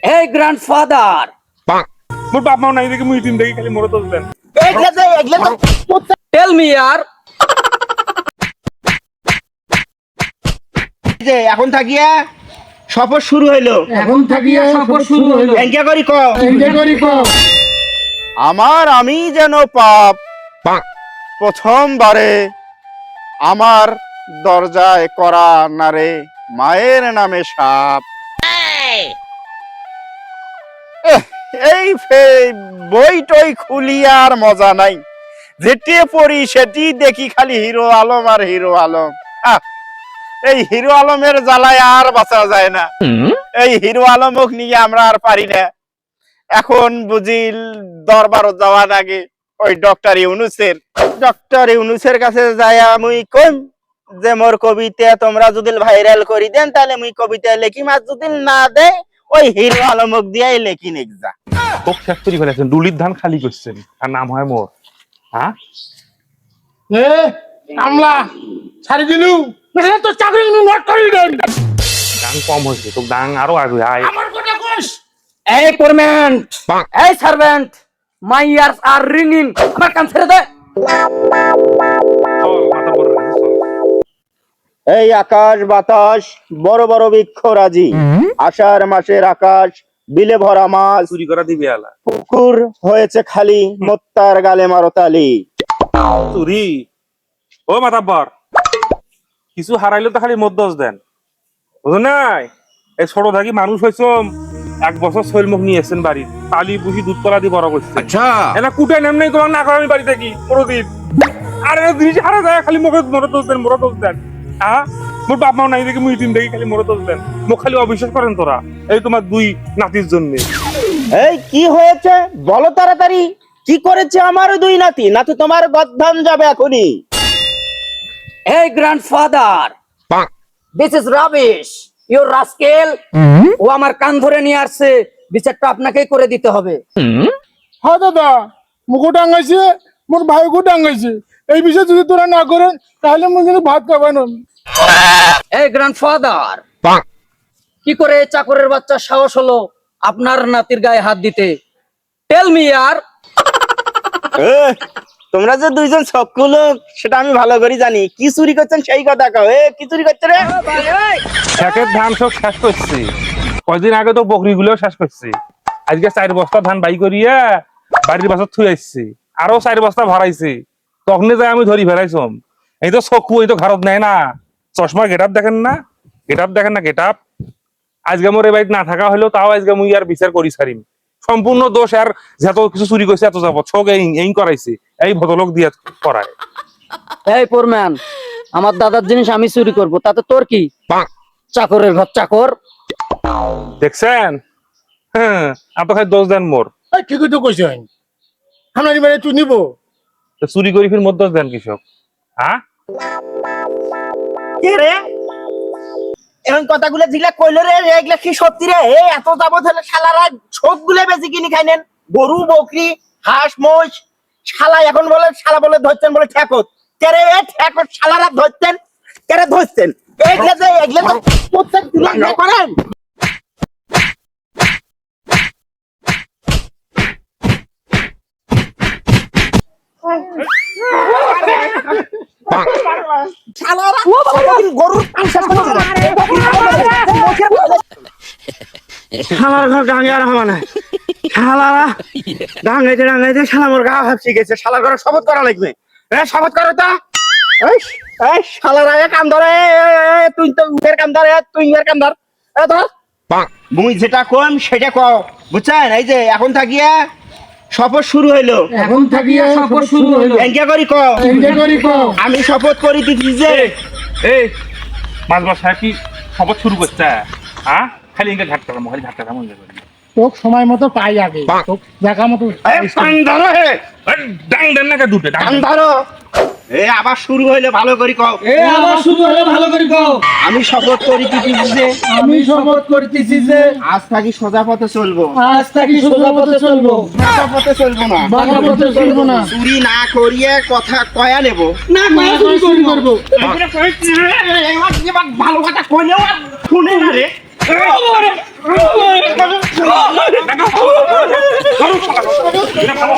Hey grandfather. মোর বাপ মা নাই দেখি মুই তিন দেখি খালি মোরে দোষ দেন। Tell me yaar. যে এখন থাকিয়া শপথ শুরু হইলো। এখন থাকিয়া শপথ শুরু হইল। এঙ্কা করি ক আমার আমি যেন পাপ প্রথমবারে আমার দরজায় করা নারে মায়ের নামে সাপ। এই বই টই খুলি আর মজা নাই, যেটি পড়ি সেটি দেখি খালি হিরো আলম আর হিরো আলম। এই হিরো আলমের জ্বালায় আর বাঁচা যায় না, এই হিরো আলমক নিয়ে আমরা আর পারি না। এখন বুঝি দরবার যাওয়ার আগে ওই ডক্টর ইউনুসের কাছে যাই আমি কই যে মোর কবিতা তোমরা যদি ভাইরাল করি দেন তাহলে মুই কবিতা লেখি, মাছ যদি না দে ওই হিরো আলমক দিয়াই লেখি নেক যা। খুব ফ্যাক্টরি ফেলেছেন, ডুলির ধান খালি করছেন আর নাম হয় মোর। হ্যাঁ আমলা ছাড়ি দিলু তো চাকরি নোট করি দেন। ডাং কম হয়েছে তো, ডাং আরো আগে আয়। আমার কথা কইস। Hey Cormant. Hey servant. My ears are ringing. আমার কান ছেড়ে দে। চল মাথা বড় রে, চল। এই আকাশ বাতাস বড় বড় বৃক্ষরাজি, আষাঢ় মাসের আকাশ বিলে ভরা মাছ, চুরি করা দিবি আলা পুকুর হয়েছে খালি মোত্তার গালে মারতালি। চুরি। ও মাতাব্বর, কিছু হারাইলে তো খালি মদ দেন, বুঝো নাই? এই ছোট থাকি মানুষ হয়েছ, 1 বছর শৈল মুখ নিয়ে এসছেন বাড়ির, তালি বুঝি দুধ কলা দিয়ে বড় করছে। এনা কুটে নেম নেই তোমার না করে আমি বাড়ি থাকি কোনোদিন। আর জিনিস হারা যায় খালি মুখে মোরে দোষ দেন। হ্যাঁ, মোর বাপ মা নাই দেখি মুই তিন দেখি খালি মোরে দোষ দেন। মুখ খালি অবিশ্বাস করেন তোরা, এই তোমার 2 নাতির জন্য। এই কি হয়েছে বলো তাড়াতাড়ি, কি করেছে আমার 2 নাতি? নাতি তোমার গদ্ধান যাবে এখনই। Hey grandfather. This is rubbish. You rascal. ও আমার কান ধরে নিয়ে আসছে, বিচারটা আপনাকেই করে দিতে হবে। হ্যাঁ দাদা, মুখো ডাঙ্গাইছে, মোর ভাইকে ডাঙ্গাইছে। এই বিষয়ে যদি তোরা না করেন তাহলে মুই কিন্তু ভাত খাবানো। Hey grandfather. কি করে চাকরের বাচ্চা সাহস হলো আপনার নাতির গায়ে হাত দিতে? Tell me yaar. তোমরা যে 2 জন চক্ষু লোক সেটা আমি ভালো করে জানি, কি চুরি করছেন সেই কথা কও। কি চুরি করছে রে? খেতের ধান সব শেষ করছি, কয়দিন আগে তো বকরি গুলোও শেষ করছি। আজকে 4 বস্তা ধান বাই করিয়া বাড়ির বাসা থুই আসছি, আরো 4 বস্তা ভরাইছি। তখন যাই আমি ধরি ফেরাইছম। এই তো চক্ষু, এই তো ঘরত নেয় না, চশমা গেটআপ দেখেন না, গেটআপ। আজকে মোর এই বাড়িতে না থাকা হলেও তাও আজকে মুই আর বিচার করি ছাড়িম। সম্পূর্ণ দোষ আর যত কিছু চুরি করছে এত যাব ছোক এই করাইছে, এই ভদ্রলোক দিয়ে করায়। এই পোরম্যান, আমার দাদার জিনিস আমি চুরি করব, তাতে তোর কি? চাকরের ঘর চাকর। দেখছেন? হ্যাঁ, এত খাই দোষ দেন মোর। ঠিকই তো কইছেন, আমার এবারে তুই নিব। তো চুরি করি ফির মোর দোষ দেন কৃষক। হ্যাঁ কে রে এখন কথাগুলো যেগুলা কইলো রে, এগুলা কি সত্যি রে? এই এত যাবত হলে শালারা ছোপ গুলো বেশি কিনি খাইনেন, গরু বকরি হাঁস মোষ। শালা এখন বলে শালা বলে ধরছেন বলে ঠেকত। কে রে ঠেকত শালারা ধরতেন, কে রে ধরছেন? এগুলা তো প্রত্যেক দিন করেন। শালারা গরুর আমার ঘর ডাঙ্গে আর হওয়া নাই। শালারা ডাঙ্গাইতে শালা মোর গা ভাবছি গেছে। শালার ঘরে শপথ করা লাগবে। শপথ করো তা। এই শালারা কাম ধরে, তুই তো উঠের কাম ধরে, তুই এর কাম ধর। মুই যেটা কম সেটা কও, বুঝছেন? এই যে এখন থাকিয়া শপথ শুরু হইলো। এখন থাকিয়া শপথ শুরু হইল। এঙ্কা করি কও। আমি শপথ করি দিছি যে এই মাঝবার সাহেব কি শপথ শুরু করছে? হ্যাঁ, খালি ইনকা ঝাটকা খালি ঝাটকা মন যাবে। তোক সময় মতো পাই আগে, তোক জায়গা মতো। কান ধরো হে, ডাং দেন না দুটো ডাং। কান ধরো। আবার শুরু হইলে ভালো করি কও। আবার শুরু হলে ভালো করে কও। আমি শপথ করিতেছি যে আজ থাকি সোজা পথে চলবো, বাঁকা পথে চলবো না, চুরি না করিয়ে কথা কয়া নেব না, চুরি করবো। ভালো কথা কইলেও শুনে না রে। ভালো, এটা ভালো।